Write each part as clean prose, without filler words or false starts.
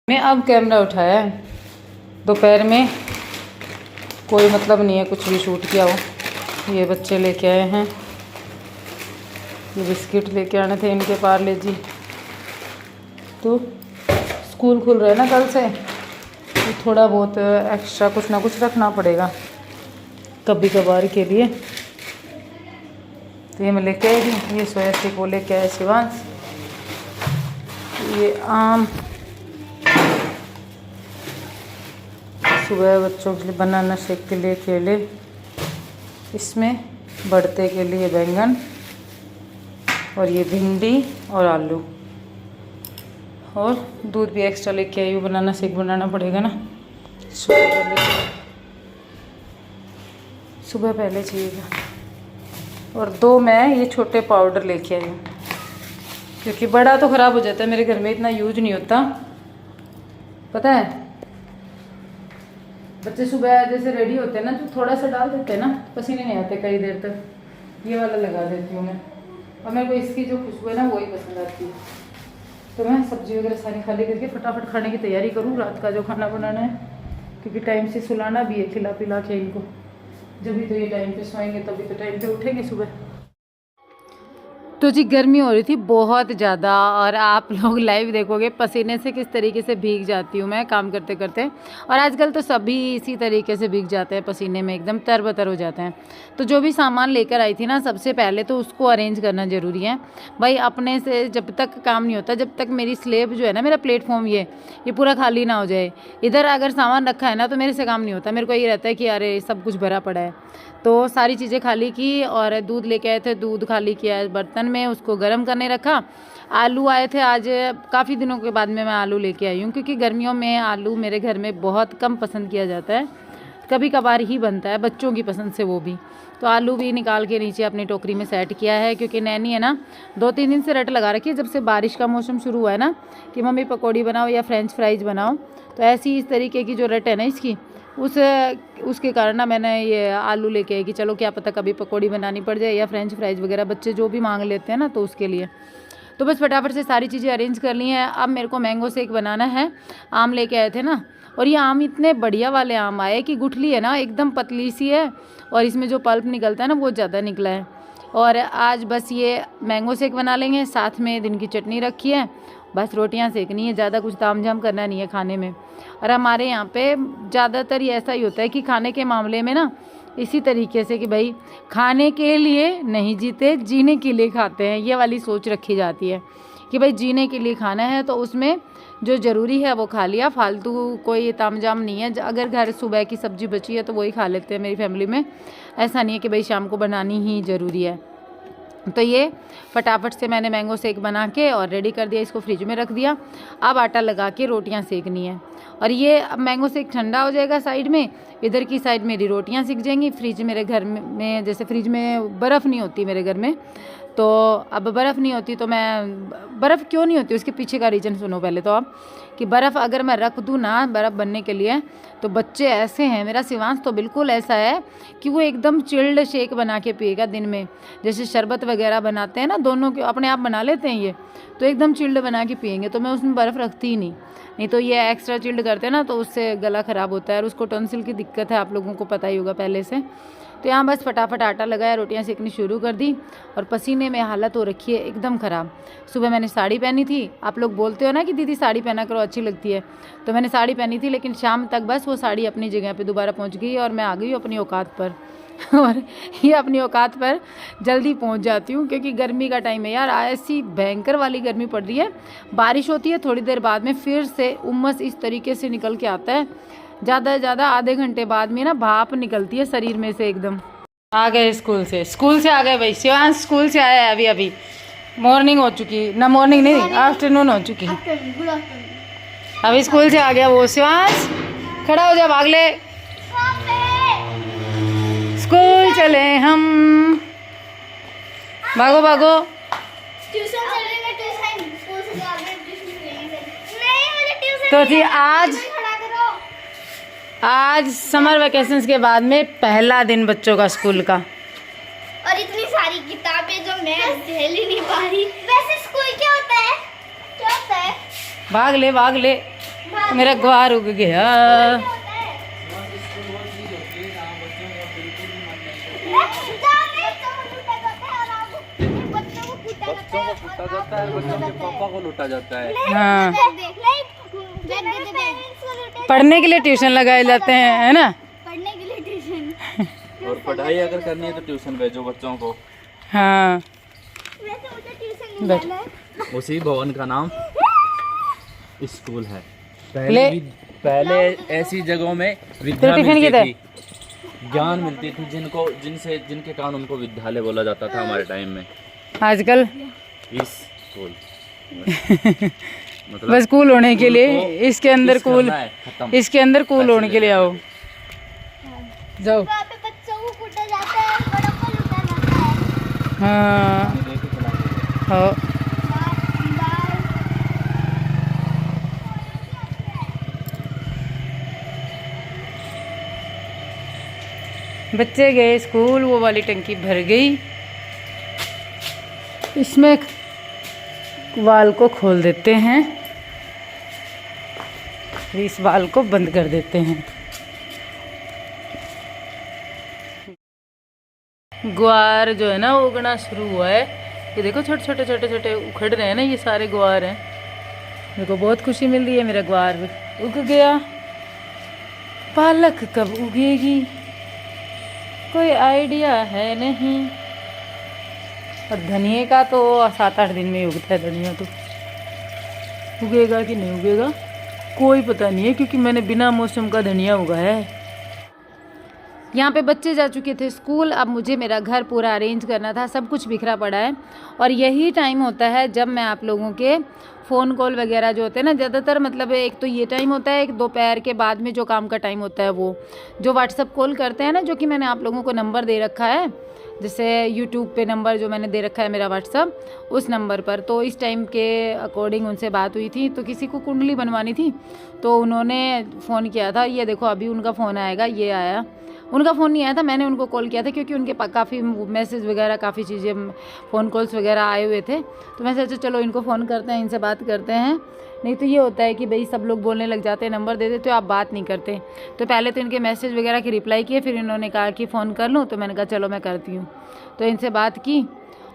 मैं अब कैमरा उठाया है। दोपहर में कोई मतलब नहीं है कुछ भी शूट किया हो। ये बच्चे लेके आए हैं, ये बिस्किट लेके आने थे इनके, पार्ले जी। तो स्कूल खुल रहे हैं ना कल से, तो थोड़ा बहुत एक्स्ट्रा कुछ ना कुछ रखना पड़ेगा कभी कभार के लिए। तो ये मैं लेके आई थी, ये सोया शेक वो लेके आए शिवांश, ये आम, सुबह बच्चों के लिए बनाना शेक के लिए केले, इसमें बढ़ते के लिए बैंगन, और ये भिंडी और आलू, और दूध भी एक्स्ट्रा लेके आई हूँ। बनाना शेक बनाना पड़ेगा ना, सुबह पहले चाहिएगा। और 2 मैं ये छोटे पाउडर लेके आई हूँ, क्योंकि बड़ा तो ख़राब हो जाता है, मेरे घर में इतना यूज नहीं होता, पता है। बच्चे सुबह जैसे रेडी होते हैं ना, तो थोड़ा सा डाल देते हैं ना, पसीने नहीं आते कई देर तक। ये वाला लगा देती हूँ मैं, और मेरे को इसकी जो खुशबू है ना वही पसंद आती है। तो मैं सब्जी वगैरह सारी खाली करके फटाफट खाने की तैयारी करूँ, रात का जो खाना बनाना है, क्योंकि टाइम से सुलाना भी है, खिला पिला के इनको। जब भी तो ये टाइम पे सोएंगे तभी तो टाइम पे उठेंगे सुबह। तो जी गर्मी हो रही थी बहुत ज़्यादा, और आप लोग लाइव देखोगे पसीने से किस तरीके से भीग जाती हूँ मैं काम करते करते। और आजकल तो सभी इसी तरीके से भीग जाते हैं पसीने में, एकदम तरबतर हो जाते हैं। तो जो भी सामान लेकर आई थी ना, सबसे पहले तो उसको अरेंज करना ज़रूरी है भाई। अपने से जब तक काम नहीं होता, जब तक मेरी स्लेब जो है ना, मेरा प्लेटफॉर्म ये पूरा खाली ना हो जाए। इधर अगर सामान रखा है ना तो मेरे से काम नहीं होता, मेरे को ये रहता है कि अरे सब कुछ भरा पड़ा है। तो सारी चीज़ें खाली की, और दूध लेके आए थे, दूध खाली किया बर्तन में, उसको गर्म करने रखा। आलू आए थे आज, काफ़ी दिनों के बाद में मैं आलू लेके आई हूँ, क्योंकि गर्मियों में आलू मेरे घर में बहुत कम पसंद किया जाता है, कभी कभार ही बनता है बच्चों की पसंद से वो भी। तो आलू भी निकाल के नीचे अपनी टोकरी में सेट किया है, क्योंकि नैनी है ना 2-3 दिन से रट लगा रखी है, जब से बारिश का मौसम शुरू हुआ है ना, कि मम्मी पकौड़ी बनाओ या फ्रेंच फ्राइज बनाओ। तो ऐसी इस तरीके की जो रट है ना इसकी, उसके कारण ना मैंने ये आलू लेके आई कि चलो क्या पता कभी पकौड़ी बनानी पड़ जाए या फ्रेंच फ्राइज वगैरह, बच्चे जो भी मांग लेते हैं ना, तो उसके लिए। तो बस फटाफट से सारी चीज़ें अरेंज कर ली हैं। अब मेरे को मैंगो शेक बनाना है। आम लेके आए थे ना, और ये आम इतने बढ़िया वाले आम आए कि गुठली है ना एकदम पतली सी है, और इसमें जो पल्प निकलता है ना वो ज़्यादा निकला है। और आज बस ये मैंगो शेक बना लेंगे, साथ में दिन की चटनी रखी है, बस रोटियां सेकनी है, ज़्यादा कुछ तामझाम करना नहीं है खाने में। और हमारे यहाँ पे ज़्यादातर ये ऐसा ही होता है कि खाने के मामले में ना इसी तरीके से कि भाई खाने के लिए नहीं जीते, जीने के लिए खाते हैं, ये वाली सोच रखी जाती है कि भाई जीने के लिए खाना है तो उसमें जो ज़रूरी है वो खा लिया, फालतू कोई तामझाम नहीं है। अगर घर सुबह की सब्ज़ी बची है तो वही खा लेते हैं मेरी फैमिली में, ऐसा नहीं है कि भाई शाम को बनानी ही ज़रूरी है। तो ये फटाफट से मैंने मैंगो शेक बना के और रेडी कर दिया, इसको फ्रिज में रख दिया। अब आटा लगा के रोटियां सेकनी है, और ये अब मैंगो शेक ठंडा हो जाएगा साइड में, इधर की साइड मेरी रोटियां सिक जाएंगी। फ्रिज मेरे घर में जैसे फ्रिज में बर्फ़ नहीं होती मेरे घर में, तो अब बर्फ़ नहीं होती तो मैं, बर्फ़ क्यों नहीं होती उसके पीछे का रीज़न सुनो पहले तो आप, कि बर्फ़ अगर मैं रख दूँ ना बर्फ़ बनने के लिए, तो बच्चे ऐसे हैं, मेरा शिवांश तो बिल्कुल ऐसा है कि वो एकदम चिल्ड शेक बना के पिएगा दिन में। जैसे शरबत वगैरह बनाते हैं ना, दोनों के अपने आप बना लेते हैं ये, तो एकदम चिल्ड बना के पिएंगे। तो मैं उसमें बर्फ़ रखती ही नहीं तो ये एक्स्ट्रा चिल्ड करते हैं ना, तो उससे गला ख़राब होता है, और उसको टॉन्सिल की दिक्कत है, आप लोगों को पता ही होगा पहले से। तो यहाँ बस फटाफट आटा लगाया, रोटियां सेकनी शुरू कर दी, और पसीने में हालत हो रखी है एकदम ख़राब। सुबह मैंने साड़ी पहनी थी, आप लोग बोलते हो ना कि दीदी साड़ी पहना करो अच्छी लगती है, तो मैंने साड़ी पहनी थी, लेकिन शाम तक बस वो साड़ी अपनी जगह पे दोबारा पहुँच गई, और मैं आ गई अपनी औकात पर। और ये अपनी औकात पर जल्दी पहुँच जाती हूँ, क्योंकि गर्मी का टाइम है यार, ऐसी भयंकर वाली गर्मी पड़ रही है। बारिश होती है, थोड़ी देर बाद में फिर से उमस इस तरीके से निकल के आता है, ज़्यादा से ज़्यादा आधे घंटे बाद में ना भाप निकलती है शरीर में से एकदम। आ गए स्कूल से आ गए भाई, शिवांश स्कूल से आया है अभी मॉर्निंग हो चुकी ना, मॉर्निंग नहीं आफ्टरनून हो चुकी, अभी स्कूल से आ गया वो। शिवांश खड़ा हो जा, भाग ले, स्कूल चले हम, भागो भागो। तो जी आज समर वेकेशंस के बाद में पहला दिन बच्चों का स्कूल का, और इतनी सारी किताबें जो मैं झेल ही नहीं पा रही। वैसे स्कूल क्या होता है? भाग ले मेरा ग्वार उग गया। बच्चों को कूटा जाता है, बच्चों के पापा को लूटा जाता है। हाँ, पढ़ने के लिए ट्यूशन लगाए जाते हैं, है ना। पढ़ने के लिए ट्यूशन। और पढ़ाई अगर करनी है तो ट्यूशन भेजो बच्चों को। हाँ, वैसे मुझे ट्यूशन नहीं बैठ। जाना है। उसी भवन का नाम स्कूल है। ले। पहले ऐसी जगहों में विद्या तो टिफिन मिलती किधर? थी, ज्ञान मिलती थी, जिनके कारण उनको विद्यालय बोला जाता था हमारे टाइम में। आजकल इस स्कूल मतलब बस कूल होने के लिए इसके अंदर इस कूल, करना है, खत्म। इसके अंदर कूल पैसे होने के लिए आओ। जाओ। वहाँ पे बच्चों को कूटा जाता है, बड़ों को लूटा जाता है। हाँ, हाँ। बच्चे गए स्कूल, वो वाली टंकी भर गई। इसमें वाल को खोल देते हैं, इस वाल को बंद कर देते हैं। ग्वार जो है ना उगना शुरू हुआ है। ये देखो छोटे छोटे छोटे छोटे उखड़ रहे हैं ना, ये सारे ग्वार हैं। मेरे को बहुत खुशी मिल रही है, मेरा ग्वार उग गया। पालक कब उगेगी कोई आइडिया है नहीं। और धनिए का तो 7-8 दिन में ही उगता है। धनिया तो उगेगा कि नहीं उगेगा कोई पता नहीं है, क्योंकि मैंने बिना मौसम का धनिया उगाया है। यहाँ पे बच्चे जा चुके थे स्कूल। अब मुझे मेरा घर पूरा अरेंज करना था, सब कुछ बिखरा पड़ा है। और यही टाइम होता है जब मैं आप लोगों के फ़ोन कॉल वगैरह जो होते हैं ना, ज़्यादातर मतलब एक तो ये टाइम होता है, एक दोपहर के बाद में जो काम का टाइम होता है, वो जो व्हाट्सअप कॉल करते हैं ना, जो कि मैंने आप लोगों को नंबर दे रखा है, जैसे यूट्यूब पे नंबर जो मैंने दे रखा है मेरा व्हाट्सअप, उस नंबर पर। तो इस टाइम के अकॉर्डिंग उनसे बात हुई थी। तो किसी को कुंडली बनवानी थी, तो उन्होंने फ़ोन किया था। ये देखो अभी उनका फ़ोन आएगा, ये आया। उनका फ़ोन नहीं आया था, मैंने उनको कॉल किया था, क्योंकि उनके पास काफ़ी मैसेज वगैरह, काफ़ी चीज़ें, फ़ोन कॉल्स वगैरह आए हुए थे। तो मैं सोचा चलो इनको फ़ोन करते हैं, इनसे बात करते हैं। नहीं तो ये होता है कि भाई सब लोग बोलने लग जाते हैं, नंबर दे देते हो, आप बात नहीं करते। तो पहले तो इनके मैसेज वगैरह की रिप्लाई किए, फिर इन्होंने कहा कि फ़ोन कर लूँ, तो मैंने कहा चलो मैं करती हूँ। तो इनसे बात की।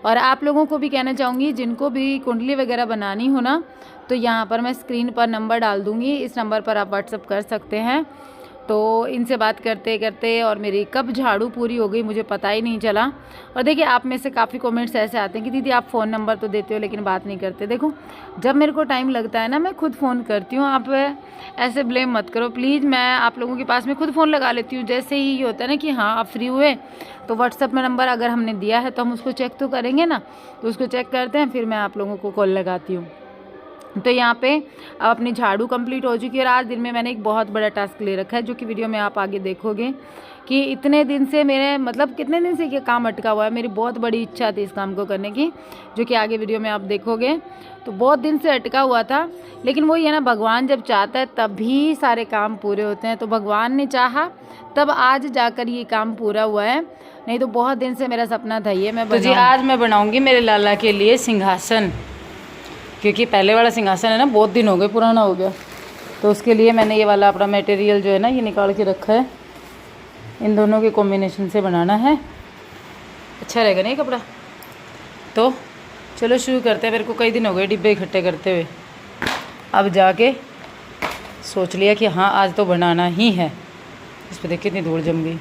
और आप लोगों को भी कहना चाहूँगी, जिनको भी कुंडली वगैरह बनानी हो ना, तो यहाँ पर मैं स्क्रीन पर नंबर डाल दूँगी, इस नंबर पर आप व्हाट्सअप कर सकते हैं। तो इनसे बात करते करते और मेरी कब झाड़ू पूरी हो गई मुझे पता ही नहीं चला। और देखिए आप में से काफ़ी कमेंट्स ऐसे आते हैं कि दीदी आप फ़ोन नंबर तो देते हो लेकिन बात नहीं करते। देखो जब मेरे को टाइम लगता है ना, मैं खुद फ़ोन करती हूँ, आप ऐसे ब्लेम मत करो प्लीज़। मैं आप लोगों के पास में खुद फ़ोन लगा लेती हूँ। जैसे ही ये होता है ना कि हाँ आप फ्री हुए, तो व्हाट्सअप में नंबर अगर हमने दिया है तो हम उसको चेक तो करेंगे ना, तो उसको चेक करते हैं, फिर मैं आप लोगों को कॉल लगाती हूँ। तो यहाँ पे अब अपनी झाड़ू कंप्लीट हो चुकी है। और आज दिन में मैंने एक बहुत बड़ा टास्क ले रखा है, जो कि वीडियो में आप आगे देखोगे कि इतने दिन से मेरे मतलब कितने दिन से ये काम अटका हुआ है। मेरी बहुत बड़ी इच्छा थी इस काम को करने की, जो कि आगे वीडियो में आप देखोगे। तो बहुत दिन से अटका हुआ था, लेकिन वही है ना, भगवान जब चाहता है तभी सारे काम पूरे होते हैं। तो भगवान ने चाहा तब आज जाकर ये काम पूरा हुआ है, नहीं तो बहुत दिन से मेरा सपना था ये मैं। तो जी आज मैं बनाऊँगी मेरे लाला के लिए सिंहासन, क्योंकि पहले वाला सिंहासन है ना बहुत दिन हो गए, पुराना हो गया। तो उसके लिए मैंने ये वाला अपना मटेरियल जो है ना ये निकाल के रखा है। इन दोनों के कॉम्बिनेशन से बनाना है, अच्छा रहेगा नहीं कपड़ा। तो चलो शुरू करते हैं। मेरे को कई दिन हो गए डिब्बे इकट्ठे करते हुए, अब जाके सोच लिया कि हाँ आज तो बनाना ही है। इस पर देख कितनी धूल जम गई।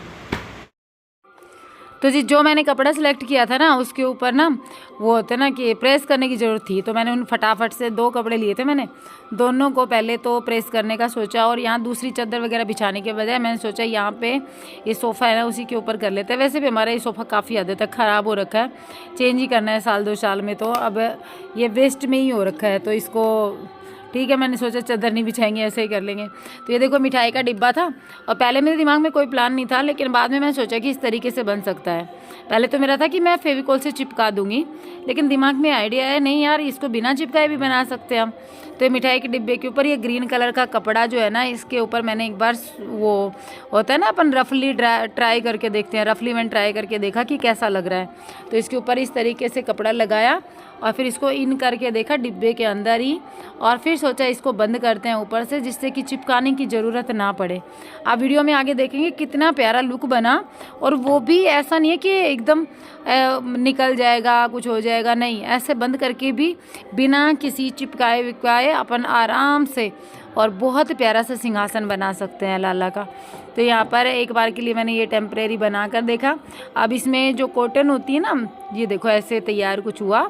तो जी जो मैंने कपड़ा सिलेक्ट किया था ना, उसके ऊपर ना वो होता है ना कि प्रेस करने की ज़रूरत थी। तो मैंने उन फटाफट से 2 कपड़े लिए थे, मैंने दोनों को पहले तो प्रेस करने का सोचा। और यहाँ दूसरी चादर वगैरह बिछाने के बजाय मैंने सोचा यहाँ पे ये सोफ़ा है ना उसी के ऊपर कर लेते हैं। वैसे भी हमारा ये सोफ़ा काफ़ी हद तक ख़राब हो रखा है, चेंज ही करना है 1-2 साल में। तो अब ये वेस्ट में ही हो रखा है, तो इसको ठीक है मैंने सोचा चादर नहीं बिछाएंगे, ऐसे ही कर लेंगे। तो ये देखो मिठाई का डिब्बा था, और पहले मेरे दिमाग में कोई प्लान नहीं था, लेकिन बाद में मैंने सोचा कि इस तरीके से बन सकता है। पहले तो मेरा था कि मैं फेविकॉल से चिपका दूंगी, लेकिन दिमाग में आइडिया है नहीं यार, इसको बिना चिपकाए भी बना सकते हैं हम। तो ये मिठाई के डिब्बे के ऊपर ये ग्रीन कलर का कपड़ा जो है ना, इसके ऊपर मैंने एक बार वो होता है ना अपन रफली ट्राई करके देखते हैं, रफली मैंने ट्राई करके देखा कि कैसा लग रहा है। तो इसके ऊपर इस तरीके से कपड़ा लगाया और फिर इसको इन करके देखा डिब्बे के अंदर ही, और फिर सोचा इसको बंद करते हैं ऊपर से, जिससे कि चिपकाने की ज़रूरत ना पड़े। आप वीडियो में आगे देखेंगे कितना प्यारा लुक बना, और वो भी ऐसा नहीं है कि एकदम निकल जाएगा कुछ हो जाएगा, नहीं, ऐसे बंद करके भी बिना किसी चिपकाए विपकाए अपन आराम से और बहुत प्यारा सा सिंहासन बना सकते हैं लाला का। तो यहाँ पर एक बार के लिए मैंने ये टेम्परेरी बना कर देखा। अब इसमें जो कॉटन होती है ना, ये देखो ऐसे तैयार कुछ हुआ।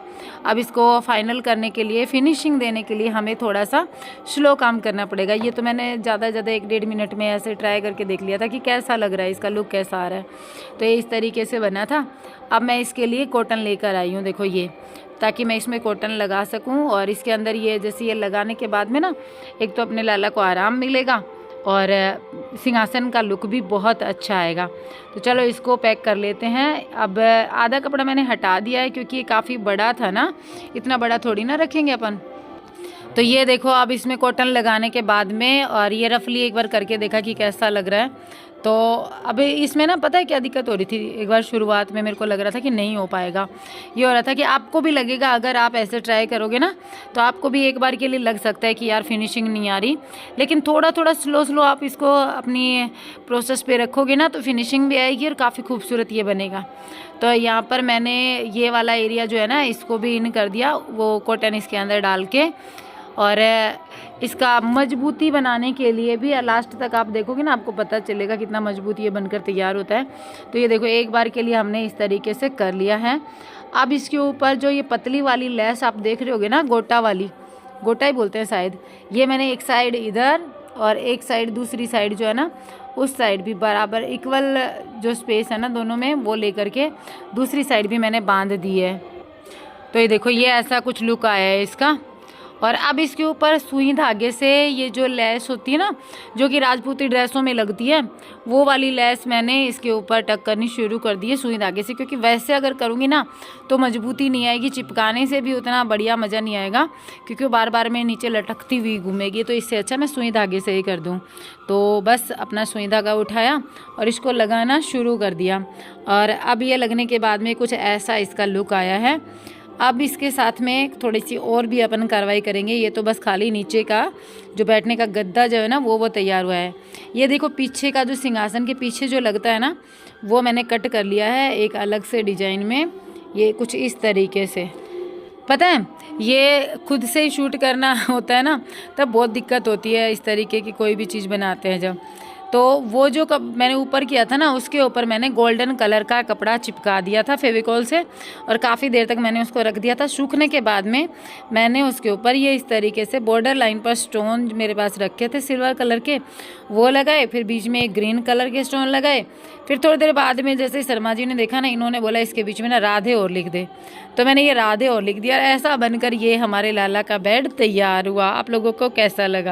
अब इसको फाइनल करने के लिए, फिनिशिंग देने के लिए हमें थोड़ा सा स्लो काम करना पड़ेगा। ये तो मैंने ज़्यादा से ज़्यादा 1-1.5 मिनट में ऐसे ट्राई करके देख लिया था कि कैसा लग रहा है, इसका लुक कैसा आ रहा है। तो ये इस तरीके से बना था। अब मैं इसके लिए कॉटन लेकर आई हूँ, देखो ये, ताकि मैं इसमें कॉटन लगा सकूं। और इसके अंदर ये जैसे ये लगाने के बाद में ना, एक तो अपने लाला को आराम मिलेगा और सिंहासन का लुक भी बहुत अच्छा आएगा। तो चलो इसको पैक कर लेते हैं। अब आधा कपड़ा मैंने हटा दिया है क्योंकि ये काफ़ी बड़ा था ना, इतना बड़ा थोड़ी ना रखेंगे अपन। तो ये देखो अब इसमें कॉटन लगाने के बाद में, और ये रफली एक बार करके देखा कि कैसा लग रहा है। तो अब इसमें ना पता है क्या दिक्कत हो रही थी, एक बार शुरुआत में मेरे को लग रहा था कि नहीं हो पाएगा। ये हो रहा था कि आपको भी लगेगा, अगर आप ऐसे ट्राई करोगे ना तो आपको भी एक बार के लिए लग सकता है कि यार फिनिशिंग नहीं आ रही, लेकिन थोड़ा थोड़ा स्लो आप इसको अपनी प्रोसेस पे रखोगे ना तो फिनिशिंग भी आएगी और काफ़ी खूबसूरत ये बनेगा। तो यहाँ पर मैंने ये वाला एरिया जो है ना, इसको भी इन कर दिया, वो कॉटन इसके अंदर डाल के। और इसका मजबूती बनाने के लिए भी लास्ट तक आप देखोगे ना, आपको पता चलेगा कितना मजबूत ये बनकर तैयार होता है। तो ये देखो एक बार के लिए हमने इस तरीके से कर लिया है। अब इसके ऊपर जो ये पतली वाली लेस आप देख रहे होगे ना, गोटा वाली, गोटा ही बोलते हैं शायद, ये मैंने एक साइड इधर और एक साइड दूसरी साइड जो है ना, उस साइड भी बराबर इक्वल जो स्पेस है ना दोनों में, वो लेकर के दूसरी साइड भी मैंने बांध दी है। तो ये देखो ये ऐसा कुछ लुक आया है इसका। और अब इसके ऊपर सुई धागे से ये जो लेस होती है ना, जो कि राजपूती ड्रेसों में लगती है, वो वाली लेस मैंने इसके ऊपर टक करनी शुरू कर दी है सुई धागे से, क्योंकि वैसे अगर करूँगी ना तो मजबूती नहीं आएगी, चिपकाने से भी उतना बढ़िया मज़ा नहीं आएगा, क्योंकि बार बार में नीचे लटकती हुई घूमेगी। तो इससे अच्छा मैं सुई धागे से ही कर दूँ। तो बस अपना सुई धागा उठाया और इसको लगाना शुरू कर दिया। और अब ये लगने के बाद में कुछ ऐसा इसका लुक आया है। अब इसके साथ में थोड़ी सी और भी अपन कार्रवाई करेंगे। ये तो बस खाली नीचे का जो बैठने का गद्दा जो है ना, वो तैयार हुआ है। ये देखो पीछे का जो सिंहासन के पीछे जो लगता है ना, वो मैंने कट कर लिया है एक अलग से डिजाइन में, ये कुछ इस तरीके से। पता है ये खुद से ही शूट करना होता है ना, तब बहुत दिक्कत होती है इस तरीके की कोई भी चीज़ बनाते हैं जब। तो वो जो मैंने ऊपर किया था ना, उसके ऊपर मैंने गोल्डन कलर का कपड़ा चिपका दिया था फेविकॉल से, और काफ़ी देर तक मैंने उसको रख दिया था। सूखने के बाद में मैंने उसके ऊपर ये इस तरीके से बॉर्डर लाइन पर स्टोन मेरे पास रखे थे सिल्वर कलर के, वो लगाए, फिर बीच में एक ग्रीन कलर के स्टोन लगाए। फिर थोड़ी देर बाद में जैसे शर्मा जी ने देखा ना, इन्होंने बोला इसके बीच में ना राधे और लिख दे, तो मैंने ये राधे और लिख दिया। और ऐसा बनकर ये हमारे लाला का बेड तैयार हुआ। आप लोगों को कैसा लगा?